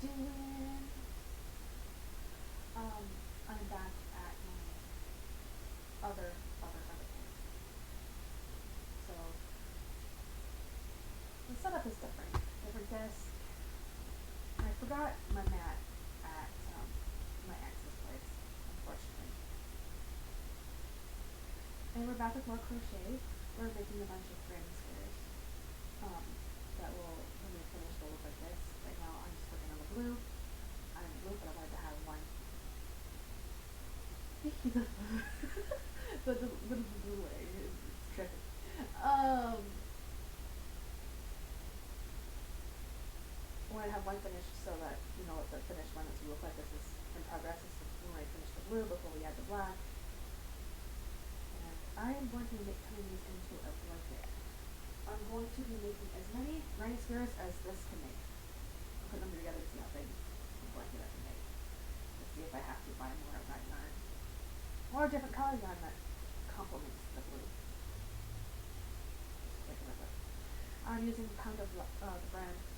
doing? I'm back at my other place. So the setup is different. Different desk. I forgot my mat at my ex's place, unfortunately. And we're back with more crochet. We're making a bunch of granny squares. That will, when they finish, will look like this. Right now I'm just working on the blue. I'm in blue, but I wanted to have one. the blue way. It's tricky. I wanted to have one finished so that, you know, the finished one is will look like this is in progress. This is when I finish the blue before we add the black. And I am going to be turning these into a blanket. I'm going to be making as many granny squares as this can make. I'll put them together to see how big a blanket I can make. Let's see if I have to buy more of that yarn. Or a different color yarn that complements the blue. Just take a look at it. I'm using the brand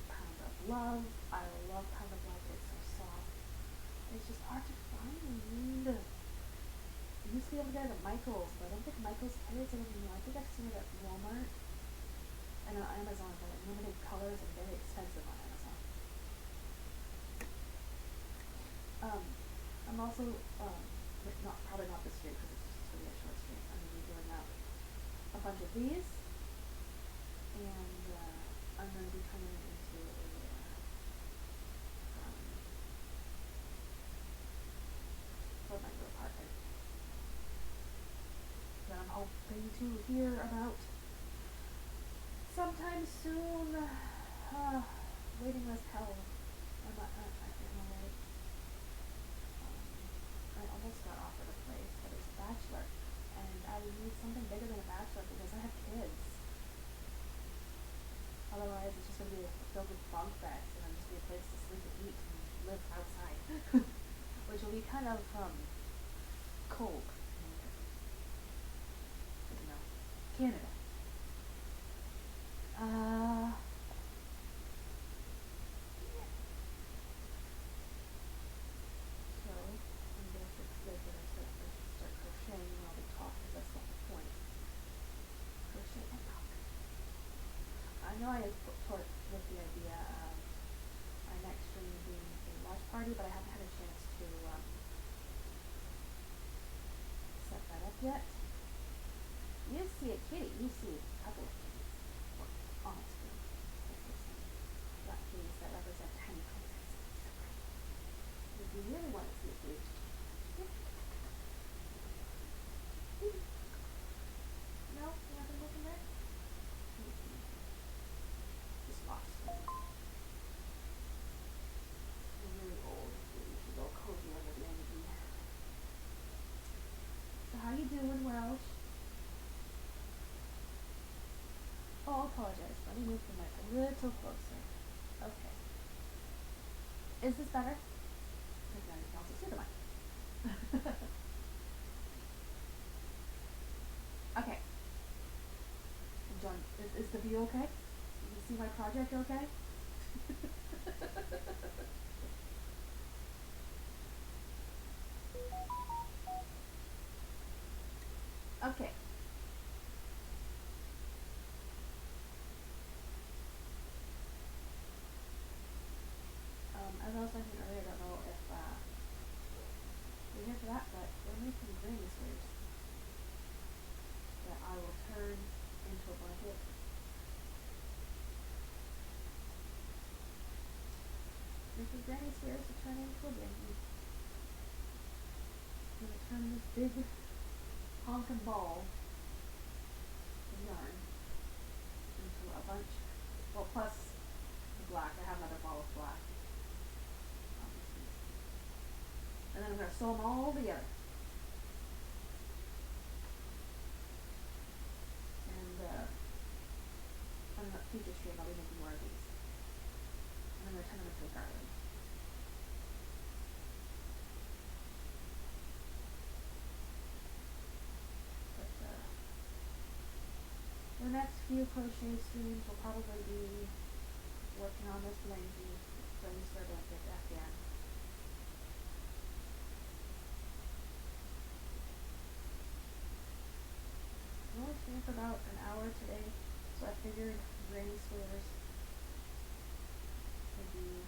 Pound of Love. I love Pound of Love. It's so soft. It's just hard to find. I used to be able to get it at Michael's, but I don't think Michael's carries it anymore. I think I've seen it at Walmart and on Amazon, but limited colors and very expensive on Amazon. I'm also, probably not this stream because it's just going to be a short stream. I'm going to be doing a bunch of these, and I'm going to be turning it into what my little partner that I'm hoping to hear about sometime soon. Waiting list hell. I'm alright. I almost got offered a place, but it was a bachelor, and I need something bigger than a bachelor because I have kids. Otherwise, it's just going to be filled with bunk beds, and it'll just be a place to sleep and eat and live outside, which will be kind of cold. You know, Canada. So I'm gonna fix this and I start crocheting while we talk because that's not the point. Crochet and talk. I know I had put with the idea of our next stream being a watch party, but I haven't had a chance to set that up yet. You see a kitty. You see a couple of kitties. Or almost two. Got kitties that represent tiny princesses. If you really want to see a kitty, no, nothing looking there. Just lost. I'm really old. You should go cozy when you're being eaten. So how you doing, Welsh? Oh, I apologize. Let me move the mic a little closer. Okay. Is this better? Because now you can also see the mic. Okay. John, is the view okay? You see my project okay? Okay. As I was mentioning earlier, I don't know if you're here for that, but we're making granny squares that I will turn into a blanket. Making granny squares to turn into a blanket. I'm gonna turn this big honkin' ball of yarn into a bunch. Well, plus the black. I have another ball of black. And then I'm going to sew them all together. And on the future stream, I'll be making more of these. And I'm going to turn them into a garland. But the next few crochet streams will probably be working on this blanket. rainstore blanket afghan. I'm only staying for about an hour today, so I figured granny squares would be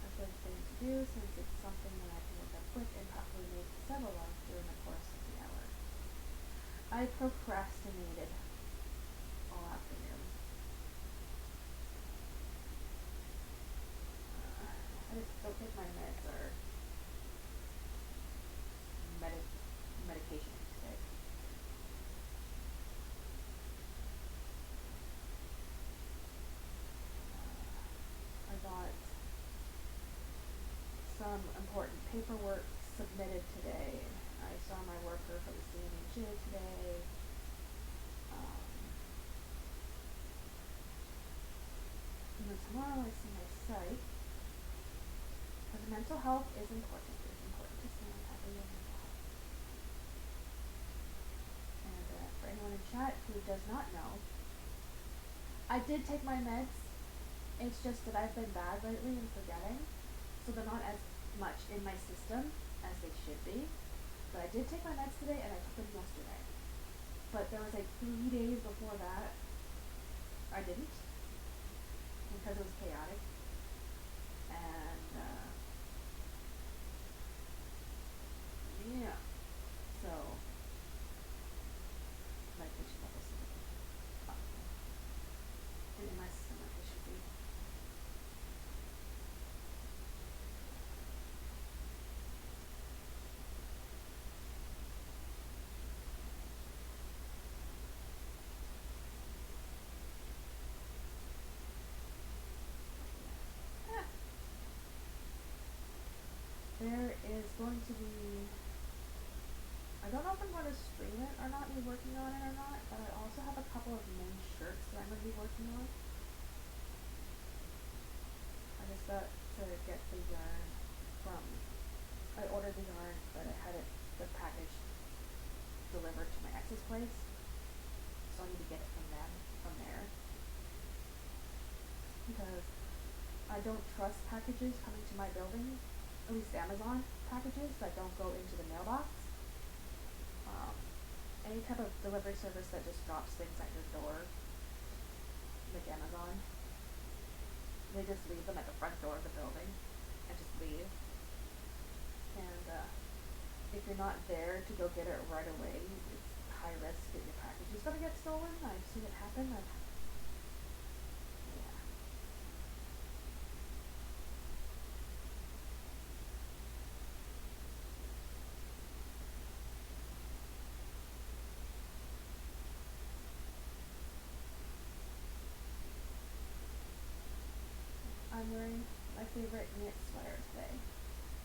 a good thing to do since it's something that I can work up quick and probably make several of during the course of the hour. I procrastinated all afternoon. I just don't think my meds are medication today. I got some important paperwork submitted today. I saw my worker for the CNHA today. And then tomorrow I see my psych. Because mental health is important. It's important to stay on top of your mental health. And for anyone in chat who does not know, I did take my meds. It's just that I've been bad lately and forgetting. So they're not as much in my system as they should be. But I did take my meds today and I took them yesterday. But there was like 3 days before that I didn't. Because it was chaotic. And yeah. So my patient levels up. And in my system like they should be. There is going to be, I don't know if I'm going to stream it or not, me working on it or not, but I also have a couple of main shirts that I'm going to be working on. I just got to get the yarn from, I ordered the yarn, but I had the package delivered to my ex's place, so I need to get it from there, because I don't trust packages coming to my building, at least Amazon packages that don't go into the mailbox. Any type of delivery service that just drops things at your door, like Amazon, they just leave them at the front door of the building and just leave. And if you're not there to go get it right away, it's high risk that your package is gonna get stolen. I've seen it happen. I'm wearing my favorite knit sweater today.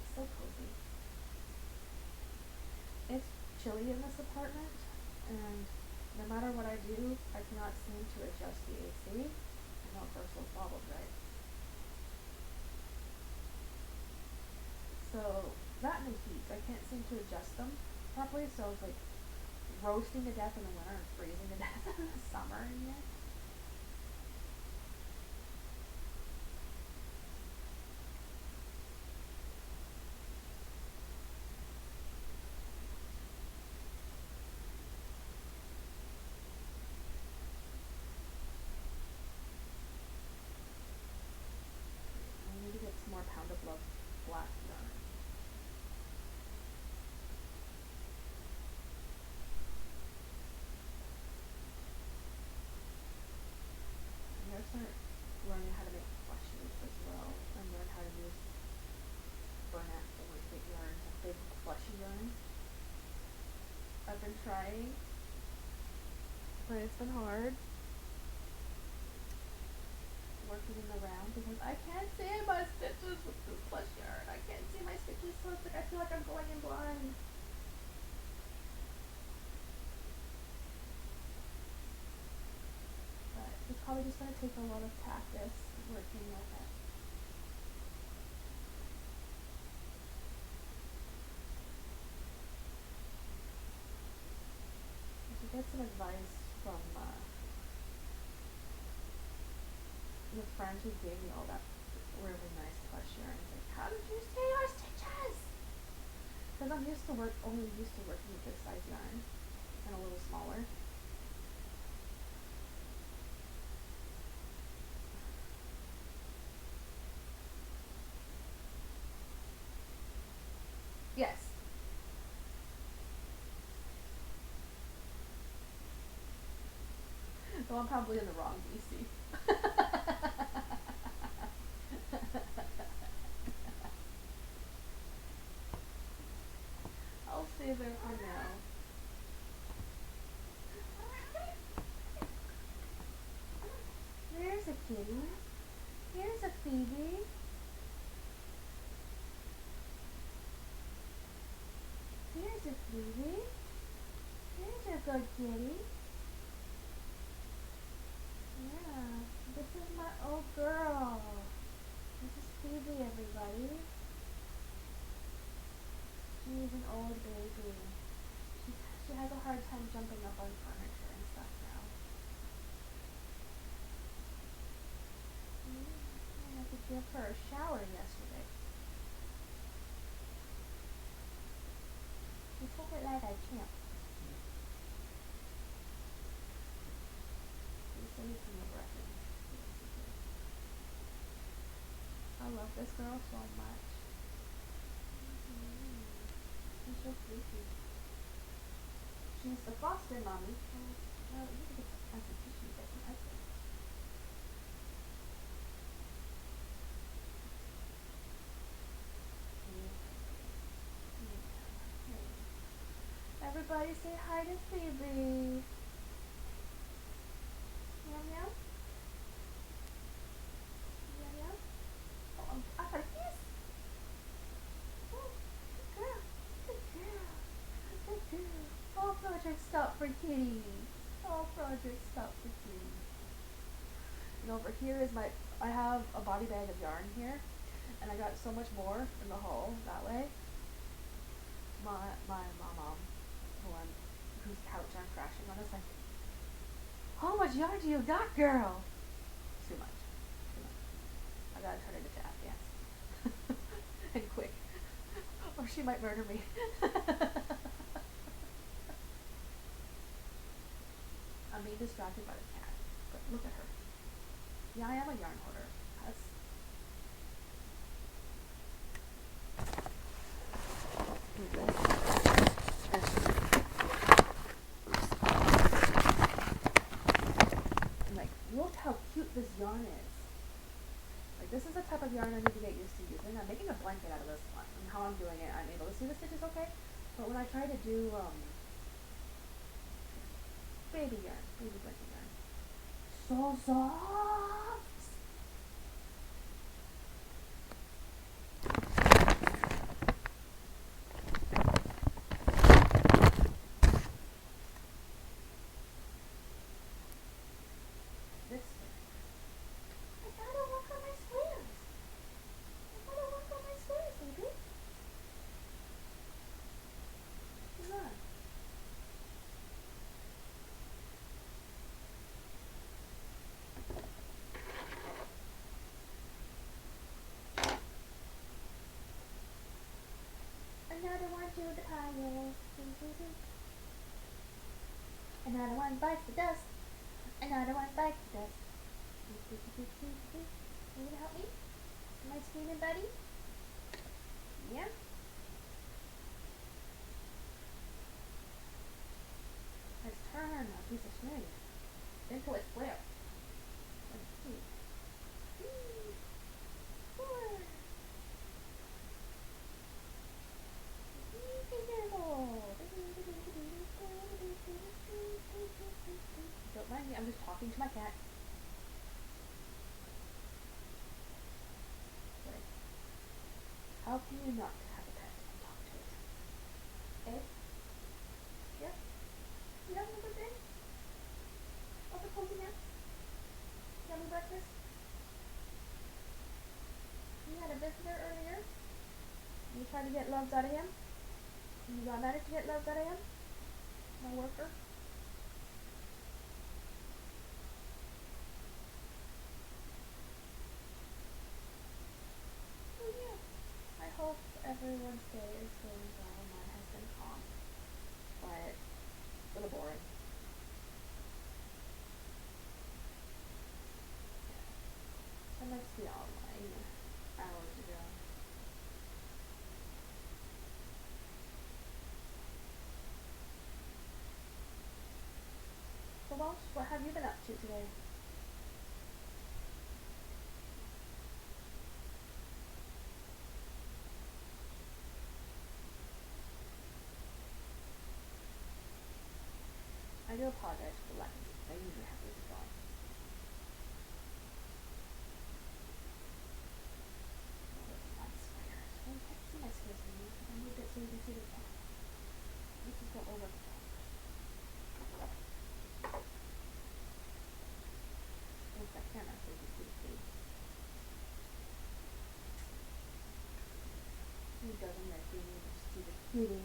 It's so cozy. It's chilly in this apartment, and no matter what I do, I cannot seem to adjust the AC. I know first world problems, right? So that and the heat, I can't seem to adjust them properly. So it's like roasting to death in the winter and freezing to death in the summer in here. I need to get some more Pound of Love black yarn. I'm gonna start learning how to make plushies as well, and learn how to use Bernat or big yarns, a big plushy yarn. I've been trying, but it's been hard working in the round because I can't see my stitches with this plush yarn. I can't see my stitches, so it's like I feel like I'm going in blind. But it's probably just gonna take a lot of practice working with it. I should get some advice from the friend who gave me all that really nice plush yarn is like, how did you see your stitches? Because I'm only used to working with this size yarn and a little smaller. Yes. So I'm probably in the wrong DC. I'll save it for now. There's a kitty. Here's a Phoebe. Here's a Phoebe. Here's a good kitty. Yeah, this is my old girl. This is Phoebe, everybody. She's an old baby. She has a hard time jumping up on furniture and stuff now. I had to give her a shower yesterday. She took it like a champ. So he's some brushing. I love this girl so much. She's so sleepy. She's the frosted mommy. Well, you can get some ice tissue, get some ice cream. Everybody say hi to Phoebe. Meow meow. Meow meow. Oh, I got a kiss. Oh, good girl. Good girl. Good girl. All projects stop for Kitty. All projects stop for Kitty. And over here is I have a body bag of yarn here, and I got so much more in the hole that way. My mom, whose couch I'm crashing on, is like, how much yarn do you got, girl? Too much. I gotta turn it into Afghans. And quick. Or she might murder me. I'm being distracted by the cat. But look at her. Yeah, I am a yarn hoarder. That's... Like, look how cute this yarn is. Like, this is the type of yarn I need to get used to using. I'm making a blanket out of this one. And how I'm doing it, I'm able to see the stitches okay. But when I try to do, baby blanket yarn, so soft. This way. I gotta work on my squares. Baby. Come on. Another one to the pile. Another one bites the dust. Another one bites the dust. You gonna help me? Am I screaming, buddy? Yeah? Let's turn a piece of string into a square. 1, 2, 3, 4. Don't mind me, I'm just talking to my cat. Like, how can you not have a pet and talk to it? Eh? Yeah? You having a good day? Also cozy nap? Yummy breakfast? You had a visitor earlier? You tried to get loves out of him? You got managed to get loves out of him? My worker? Welsh, what have you been up to today? I do apologize for the lack of music. I usually have music going. Oh, there's a lot of spiders. Oh, you can't see my spiders anymore because I moved it so you can see the top. This is go over the top. Move that camera so you can see the face. He goes in there, you can see the kitty.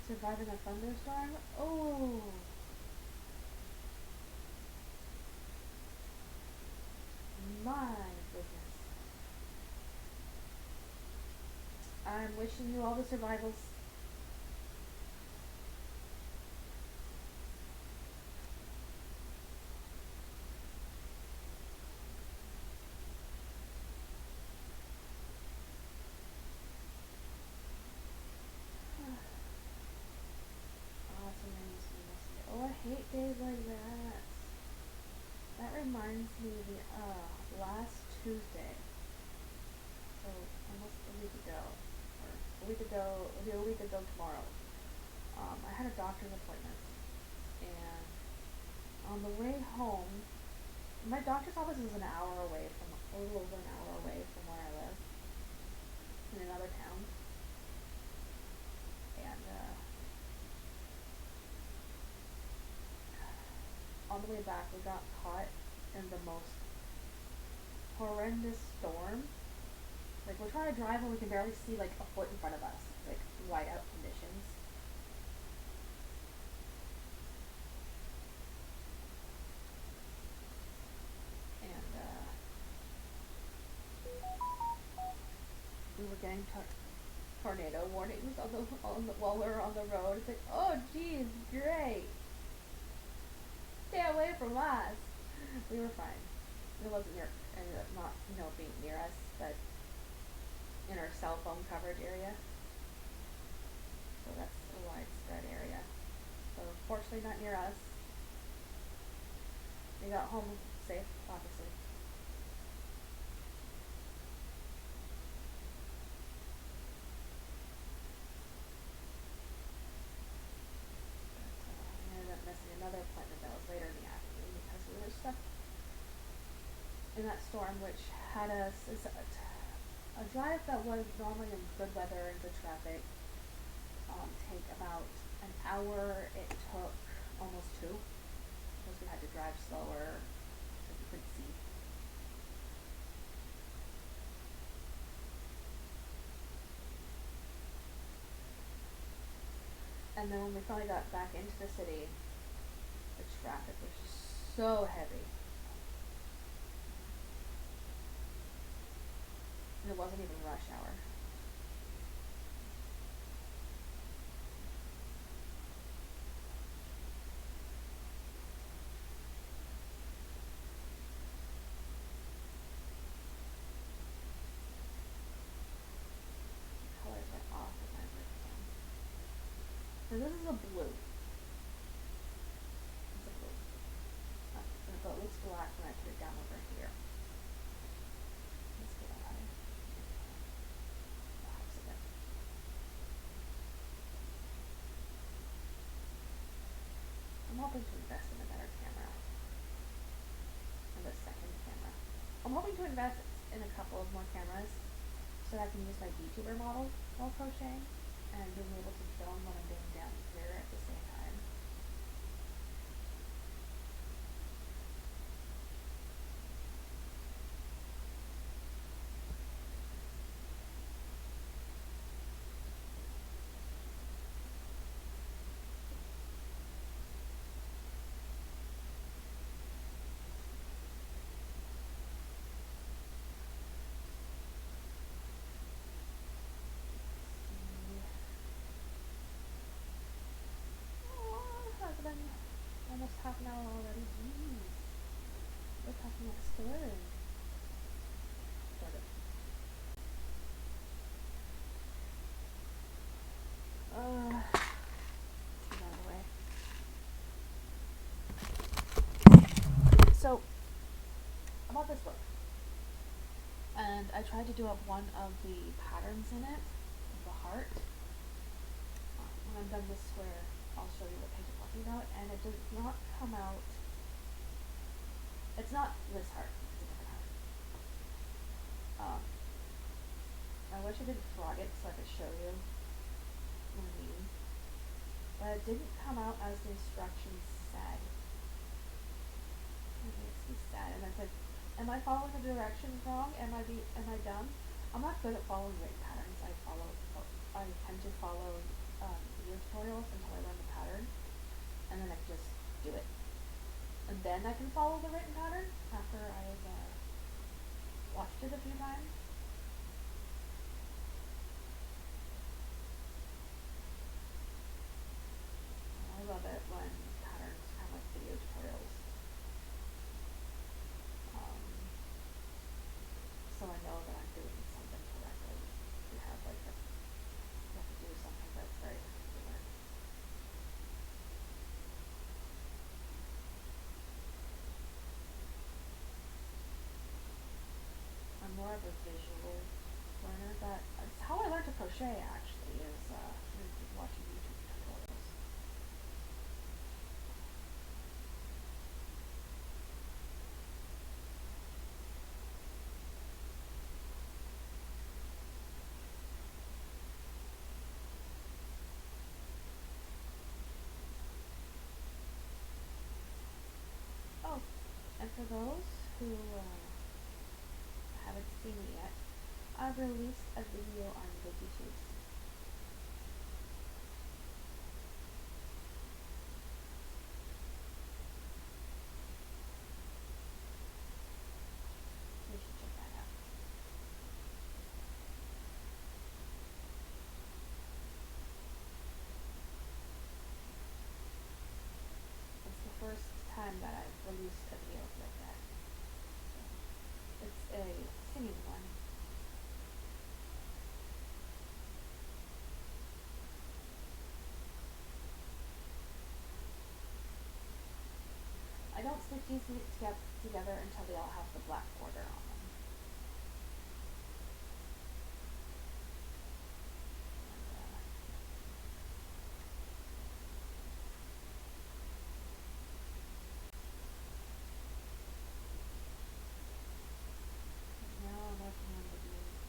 Surviving a thunderstorm? Oh! My goodness. I'm wishing you all the survivals. Awesome news from yesterday. Oh, I hate days like that. That reminds me of the last Tuesday. So almost a week ago. Or a week ago, it'll be a week ago tomorrow. I had a doctor's appointment, and on the way home, my doctor's office is an hour away from, a little over an hour away from where I live, in another town, and on the way back we got caught in the most horrendous storm. Like, we're trying to drive and we can barely see like a foot in front of us. It's like whiteout conditions. And we were getting tornado warnings while we were on the road. It's like, oh geez, great. Stay away from us. We were fine. It wasn't near, ended up not, being near us, but in our cell phone coverage area. So that's a widespread area. So fortunately not near us. We got home safe, obviously. But we ended up missing another appointment that was later in the afternoon because we were stuck in that storm, which had us a drive that was normally in good weather and good traffic take about an hour. It took almost 2 because we had to drive slower because we couldn't see. And then when we finally got back into the city, the traffic was just so heavy. And it wasn't even rush hour. The colors are off in my microphone. So this is a blue. It's a blue. But it looks black when I put it down over here. Let's get it higher. I'm hoping to invest in a better camera. And a second camera. I'm hoping to invest in a couple of more cameras so that I can use my VTuber model while crocheting and being able to film what I'm doing down here at the same time. Has been almost half an hour already. Jeez. We're talking like story. Start it. Get out of the way. tried to do up one of the patterns in it, of the heart. When I'm done this square, I'll show you what page I'm talking about, and it does not come out. It's not this heart, it's a different heart. I wish I didn't frog it so I could show you what I mean. But it didn't come out as the instructions said. It makes me sad, and it's like, am I following the directions wrong? Am I dumb? I'm not good at following written patterns. I tend to follow video tutorials until I learn the pattern, and then I just do it. And then I can follow the written pattern after I've watched it a few times. I love it when patterns come with video tutorials. So I know that I'm doing something correctly. You have to do something that's very particular. I'm more of a visual learner. That's how I learned to crochet actually, is watching YouTube tutorials. Oh, and for those who haven't seen it yet, I've released a video on VeggieTubes. You should check that out. It's the first time that I've released a video like that. So, it's a singing one. I don't stitch these together until they all have the black border on them. And now I'm working on the beads.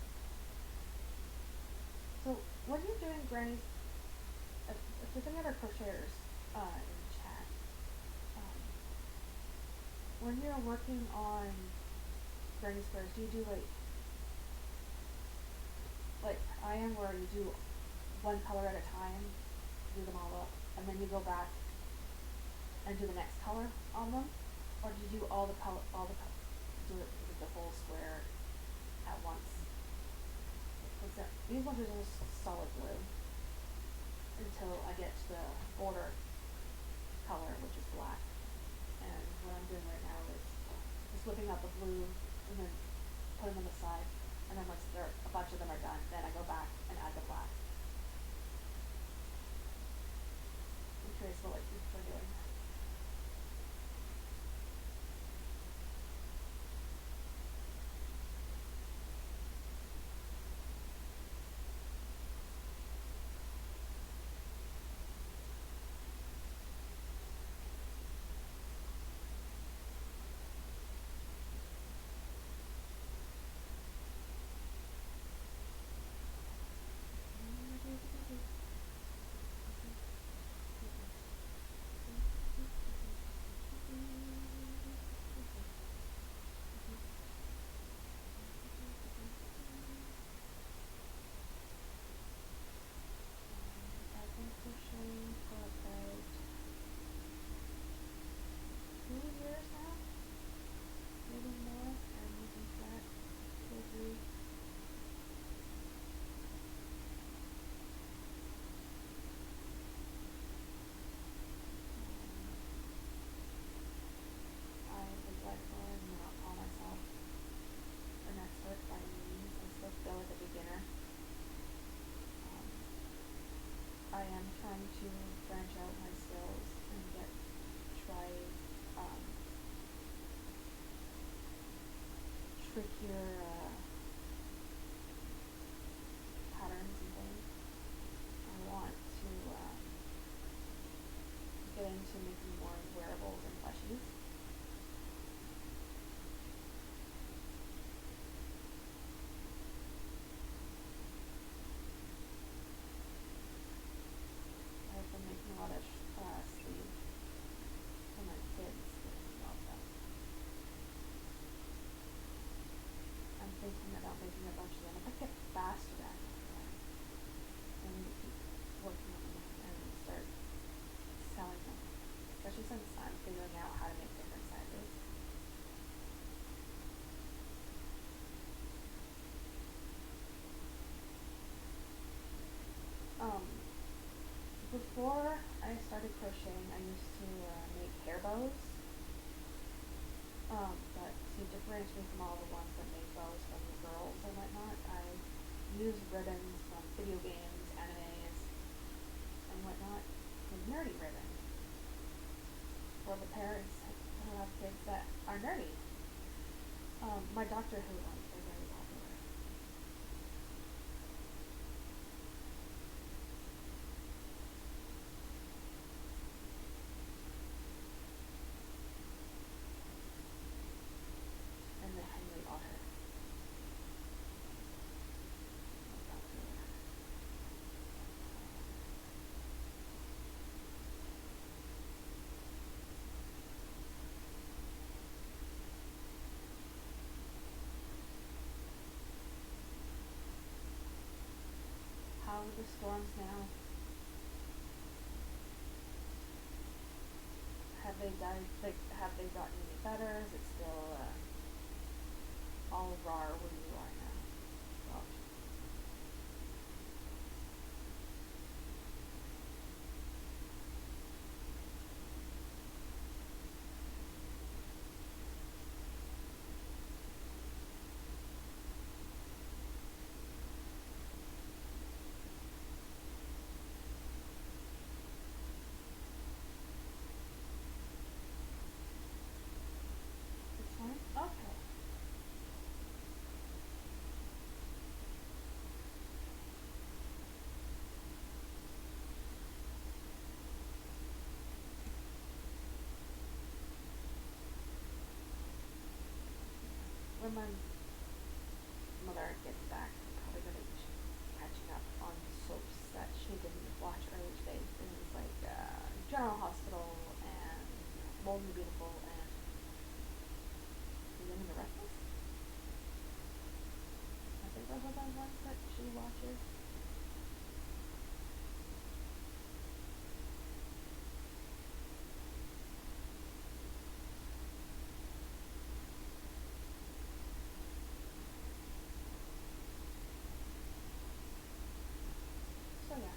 So when you're doing grannies, if there's any other crocheters in the chat, when you're working on granny squares, do you do like I am, where you do one color at a time, do them all up, and then you go back and do the next color on them, or do you do do it with the whole square at once? These ones are just solid blue until I get to the border color, which is black. And what I'm doing right now is just whipping out the blue and then putting them aside. And then once a bunch of them are done, then I go back and add the black. I'm curious what people are doing. I've been crocheting for about 2 years now, maybe more. I'm using flat 2 or 3. I would like to not call myself an expert by any means. I still feel like a beginner. I am trying to branch out my skills and try trickier into making more wearables and plushies. I've been making a lot of sleeves for my kids that love them. I'm thinking about making a bunch of them. If I get faster at it, I need to keep working on them and start selling them. Especially since I'm figuring out how to make different sizes. Before I started crocheting, I used to make hair bows. But to differentiate from all the ones that make bows from the girls and whatnot, I use ribbons from video games, animes, and whatnot, and nerdy ribbon for the parents who have kids that are nerdy. My Doctor Who ones are very popular. And the Henry Otter. How are the storms now? Have they died? Like, have they gotten any better? Is it still all raw where you are now? Well, it's fine? Okay. When my mother gets back, I'm probably gonna be catching up on soaps that she didn't watch earlier today. Things like General Hospital and Bold and Beautiful and The Young and the Restless. I think those are the ones that she watches. So yeah,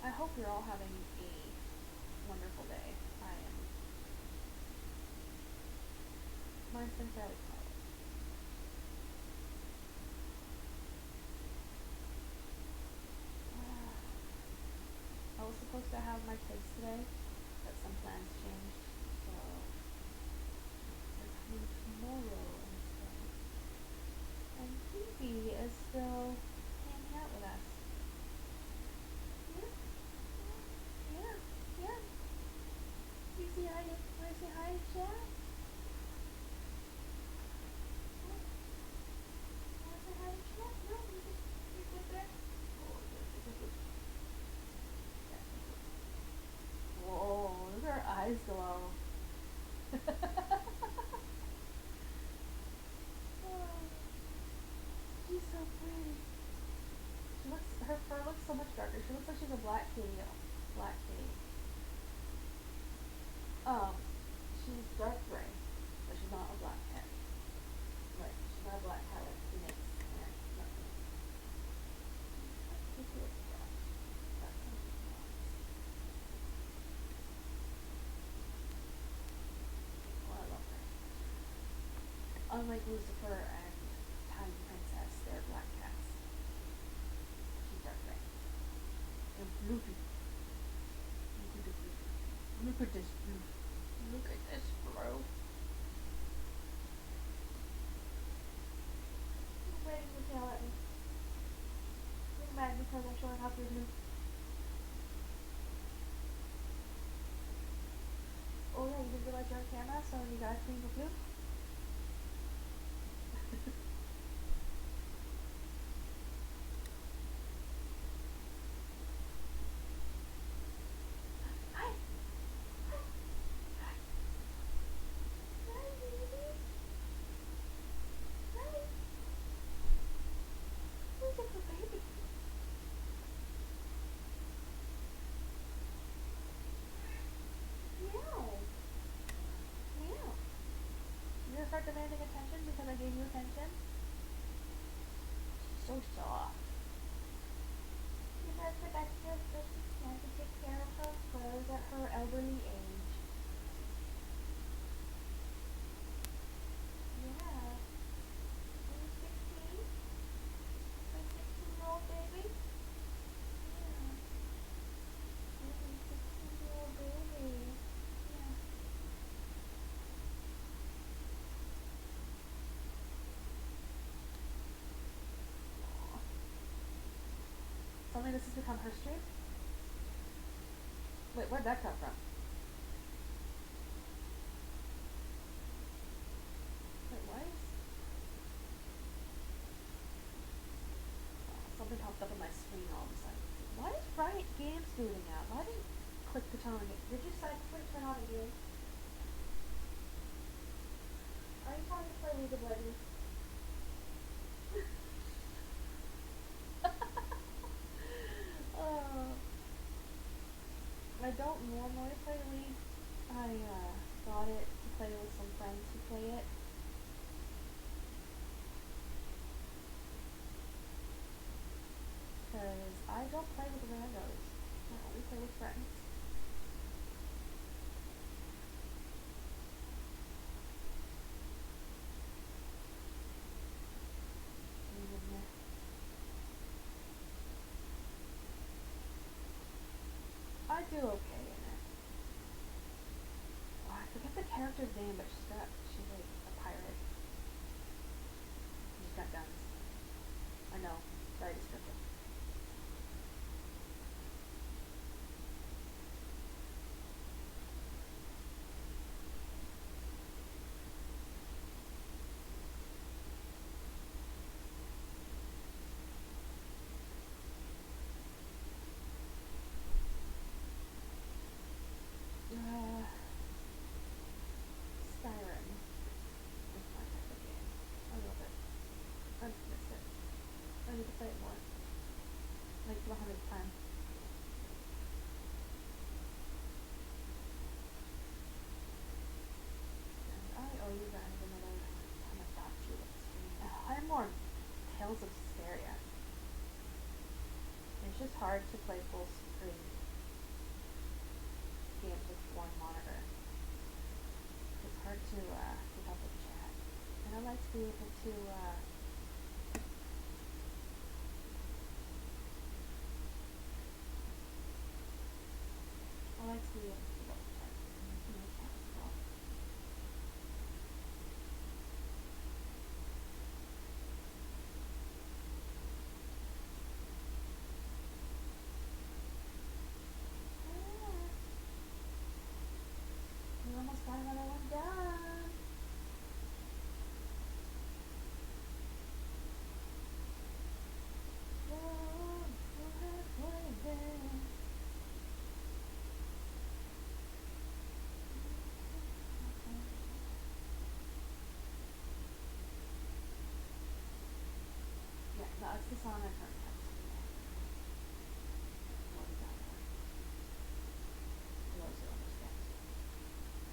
I hope you're all having a wonderful day. I am. Mine's been fairly quiet. I was supposed to have my kids today, but some plans changed, so they're coming tomorrow instead. And Phoebe is still hanging out with us. Yeah, yeah, yeah. You say hi to, wanna say hi to Chat? Wanna say hi to Chat? No, you sit there. Oh, good, good. Whoa, look at her eyes glow. Oh, she's so pretty. Her fur looks so much darker. She looks like she's a black kitty. Black kitty. Um, she's dark gray, but she's not a black cat. Right, she's not a black cat like Phoenix. And not Phoenix. That's a brown. That's a brown. Oh, I love her. Unlike Lucifer and Tiny Princess, they're black cats. She's dark gray. And Floofy. Look at the Floofy. Look at this Floof. Look at this Floof. You're wagging your tail at me. You're mad because I'm showing off your Floof. your camera so you guys can go through? Hi! Hi! Hi! Hi, baby! Hi! Who's a good baby? Meow! Meow! You gonna start demanding attention because I gave you attention? She's so soft. Because the best is that she can to take care of her furs at her elderly age. Yeah. Are you 16? My 16-year-old baby? Yeah. My 16-year-old baby. Yeah. Aw. Suddenly this has become her stream? Wait, where'd that come from? Wait, what? Something popped up on my screen all of a sudden. Why is Riot Games booting out? Why didn't you click to turn on it? Did you click turn on a game? Are you trying to play League of Legends? Oh. I don't normally play League. I got it to play with some friends who play it. Because I don't play with randos. I only play with friends. And, I do okay in it. Oh, I forget the character's name, but she's like a pirate. She's got guns. I know, very descriptive. Skyrim is my type of game. I love it. I've missed it. I need to play it more. Like the 100th time. And I owe you guys another Tamagotchi with stream. I'm more Tales of Systeria. It's just hard to play full screen games with one monitor. It's hard to keep up with chat. And I like to be able to I like to be able to keep up with chat. My chat as well. We almost got another one done. Whoa, we're halfway there. Yeah, that's the song I currently have to sing. What is that for? For those who understand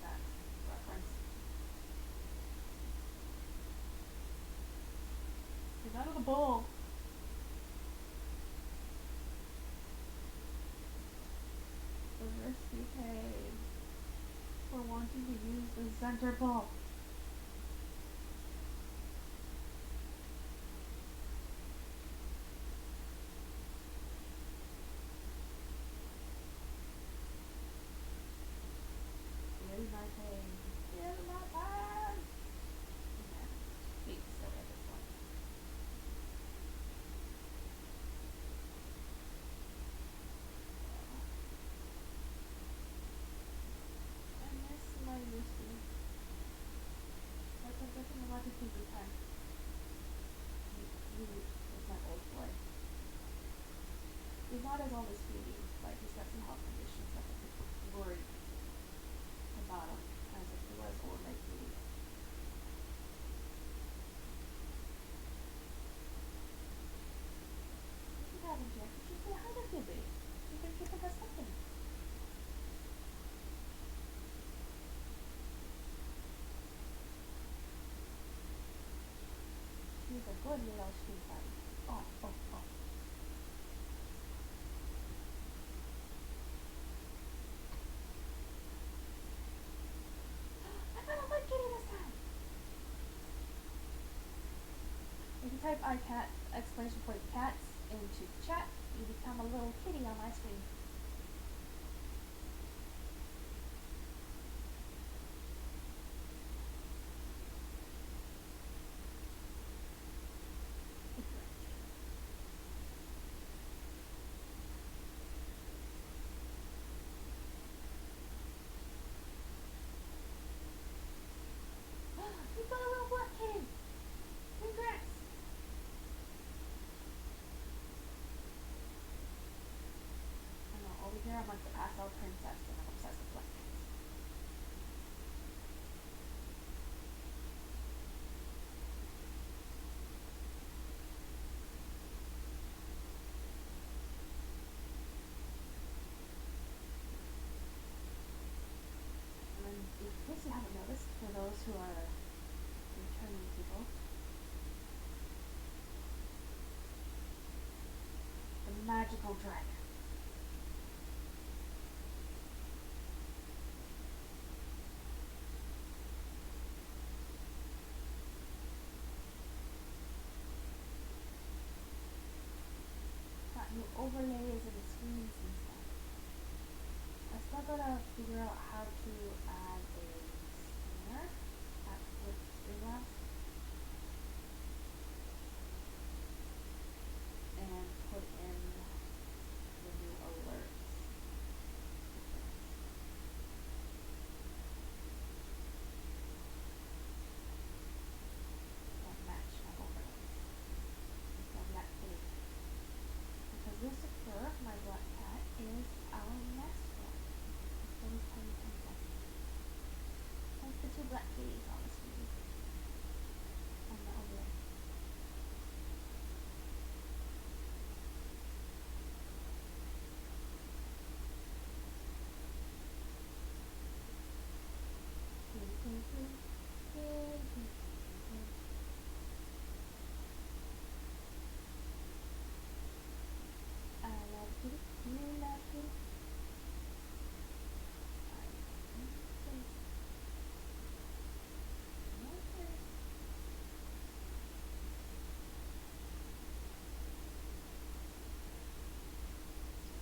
that reference. Get out of the bowl. The risk you paid for wanting to use the center bowl. Here's my pain. Here's my pain. Okay. Being silly at this point. I miss my new type iCat exclamation point cats into chat, you become a little kitty on my screen. You've got a little black kitty! Congrats! I know, over here I'm like the pastel princess and I'm obsessed with black cats. And in case you haven't noticed, for those who are returning people, the magical dragon. Got new overlays and the screens and stuff. I still gotta figure out how to add a spinner with Streamlabs and put in the new alerts. And match my overlays. So black kitty. Because Lucifer, my black cat, is our mascot. So he's tiny princess. Like the two black kitties on the screen. On the overlay. I love kitty. You love kitty.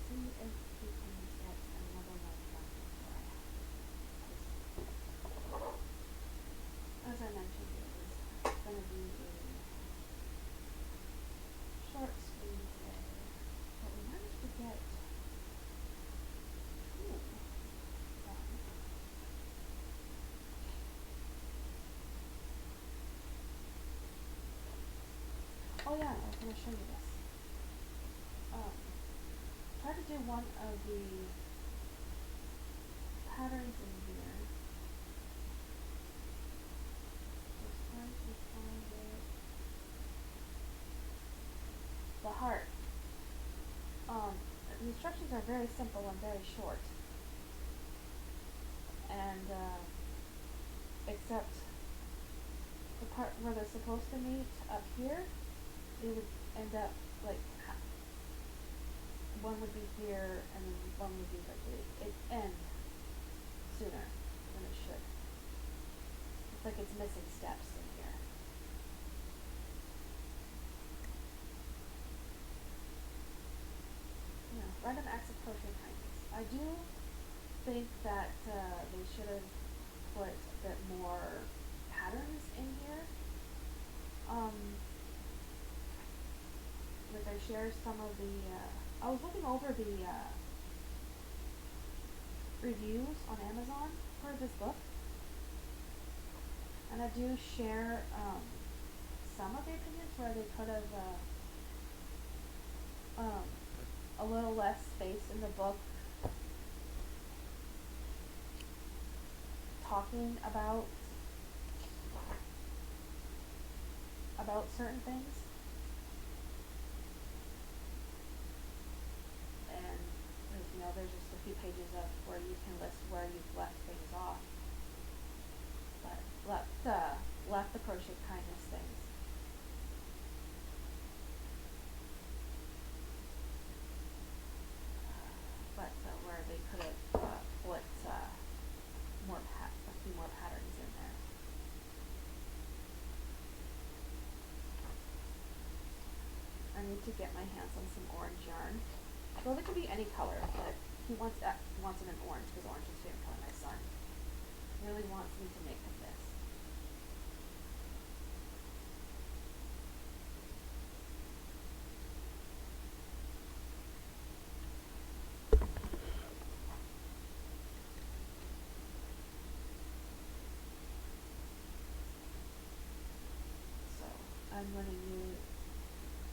See if we can get another one done before I have to. As I mentioned, it was going to be a short screen today, but we managed to get two done. Oh yeah, I was going to show you this. Try to do one of the patterns in here. Just trying to find it. The heart. The instructions are very simple and very short. And, except the part where they're supposed to meet up here, it would end up like one would be here and then one would be like it ends sooner than it should. It's like it's missing steps in here. You know, random acts of crochet kindness. I do think that they should have put a bit more patterns in here. Like I shared some of the I was looking over the reviews on Amazon for this book, and I do share some of the opinions where they could have a little less space in the book talking about certain things. And you know, there's just a few pages of where you can list where you've left things off. But left the crochet kindness things. But where they could have put a few more patterns in there. to get my hands on some orange yarn. Well, it could be any color, but he wants it in orange because orange is his favorite color. My son really wants me to make him this. So I'm going to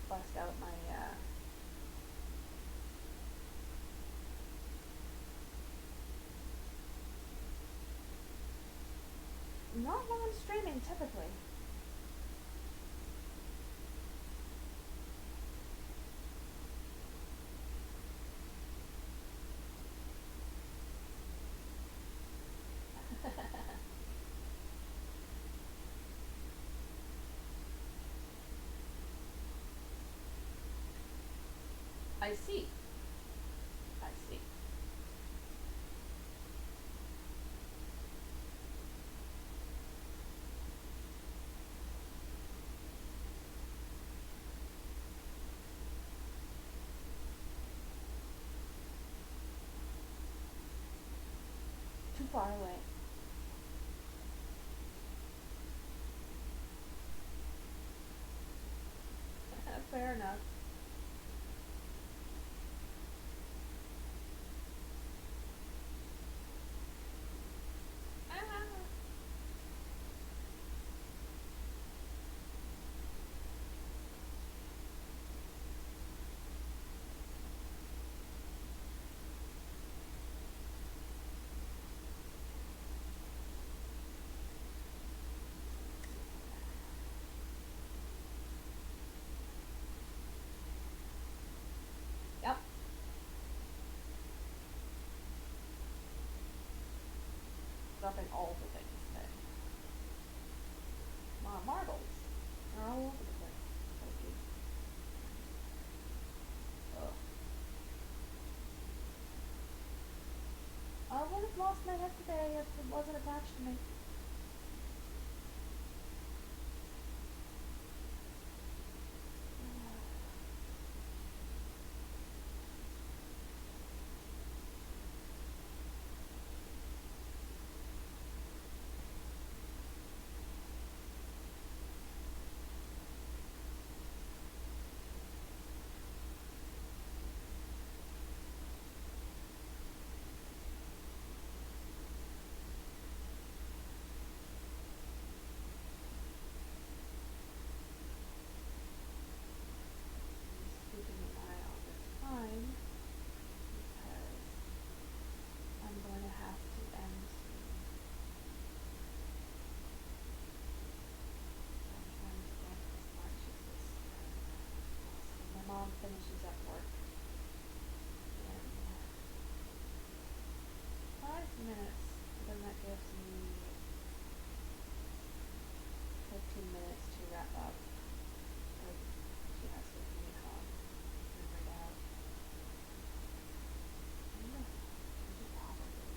bust out my not long streaming typically. I see. I see. Too far away. Fair enough. Ah. Yep. Dropping all the things today. Marbles are all over the place. Okay. Ugh. I would have lost my head today if it wasn't attached to me. Keeping an eye on the time because I'm going to have to end soon. I'm trying to get as much of this done as possible. My mom finishes up work in 5 minutes, and then that gives me 15 minutes to wrap up. Or she has to bring it home and read out. Yeah, she probably.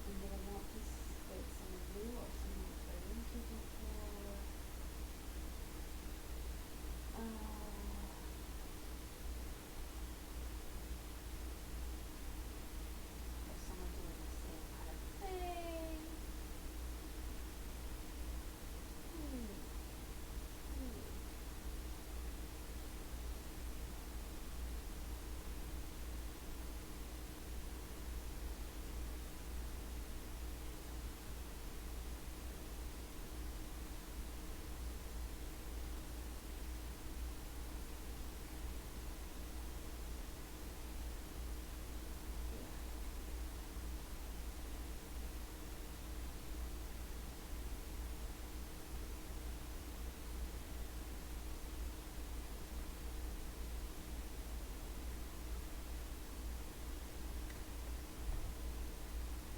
And do I want to get someone new or someone training to do for or someone doing the same kind of thing? Hmm. Hmm.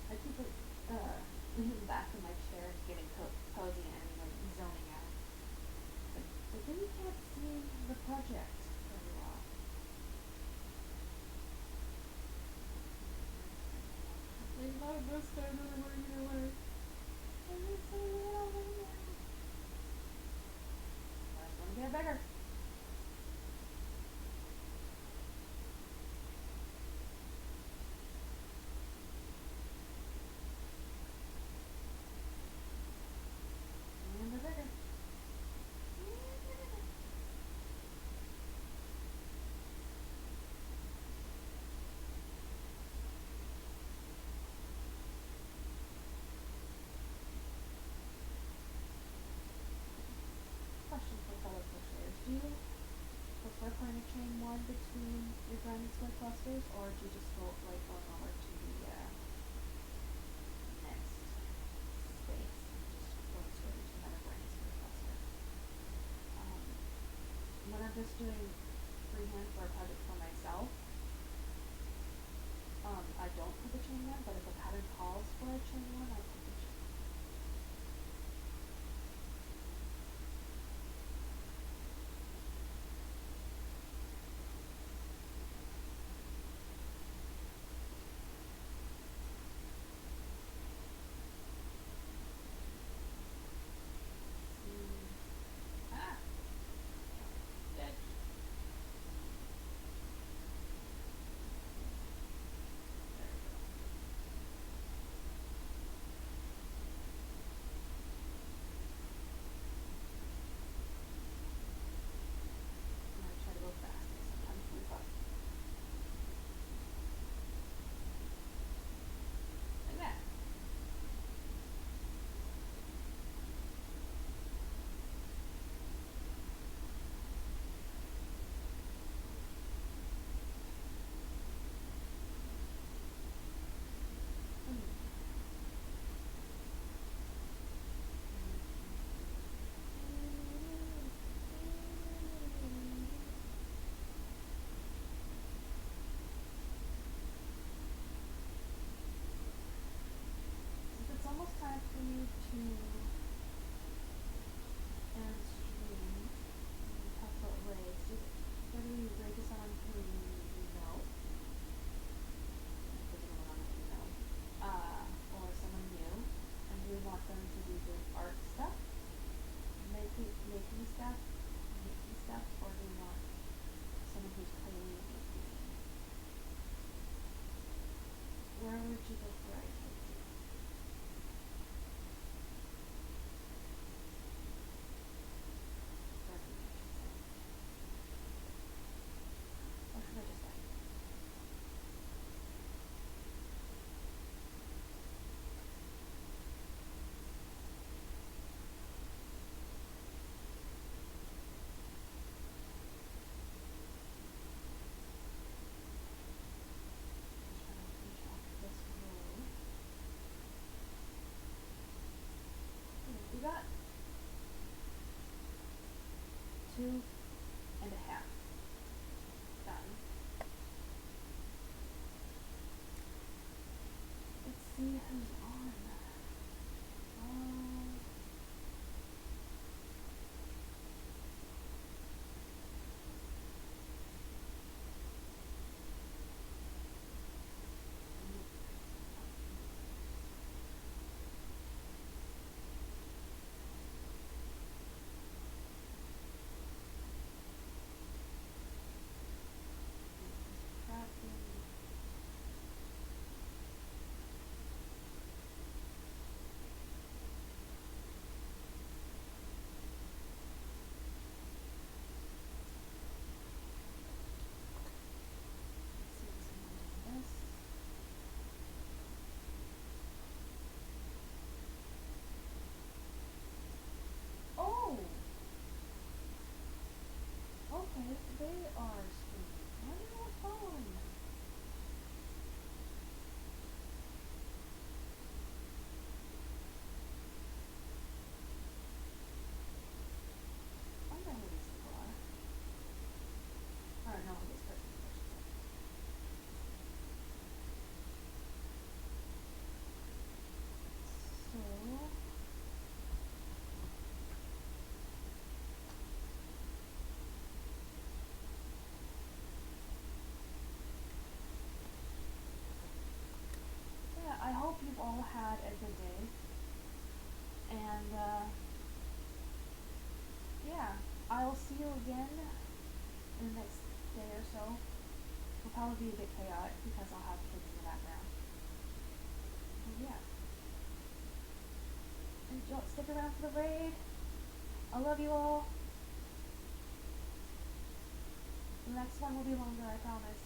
I keep leaning back in my chair, getting cozy and like zoning out. But then you can't see the project very well. Do you prefer putting a chain one between your grinding square clusters, or do you just go like going over to the next space and just going straight into another grinding square cluster? When I'm just doing freehand for a project for myself, I don't put the chain one, but if a pattern calls for a chain one, I put the chain. Ah! Dead. There we go. I'm gonna try to go fast because sometimes we fuck. Like that. Since it's almost time for me to end stream and talk about raids, where do we rate this on who you know? If there's anyone on that you know. Or someone new, and do we want them to do the art stuff? Making stuff, or do we want someone who's playing the game? Where would you prefer I take you? Or me, I should say. Or should I just like? Just trying to finish off this row. We got 2.5 done. Let's see who's on. Oh! Okay, they are streaming. Why are they not following them? I know who these people are. Or no, who this person is, I should say. So... yeah, I hope you've all had a good day. And, yeah, I'll see you again in the next day or so. It'll probably be a bit chaotic because I'll have kids in the background. So yeah. And stick around for the raid. I love you all. The next one will be longer, I promise.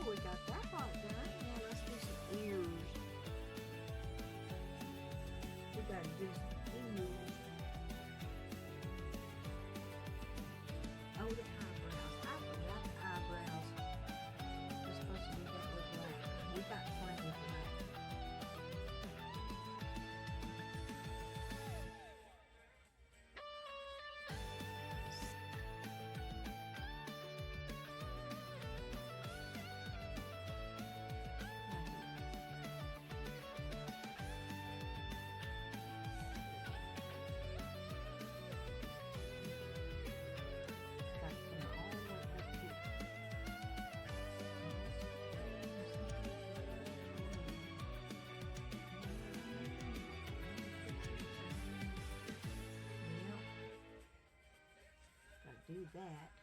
we got that part done. Now let's do some ears. We gotta do some ears. Oh, the eyebrows. I forgot the eyebrows. We're supposed to do that with black. We got plenty of black. Do that.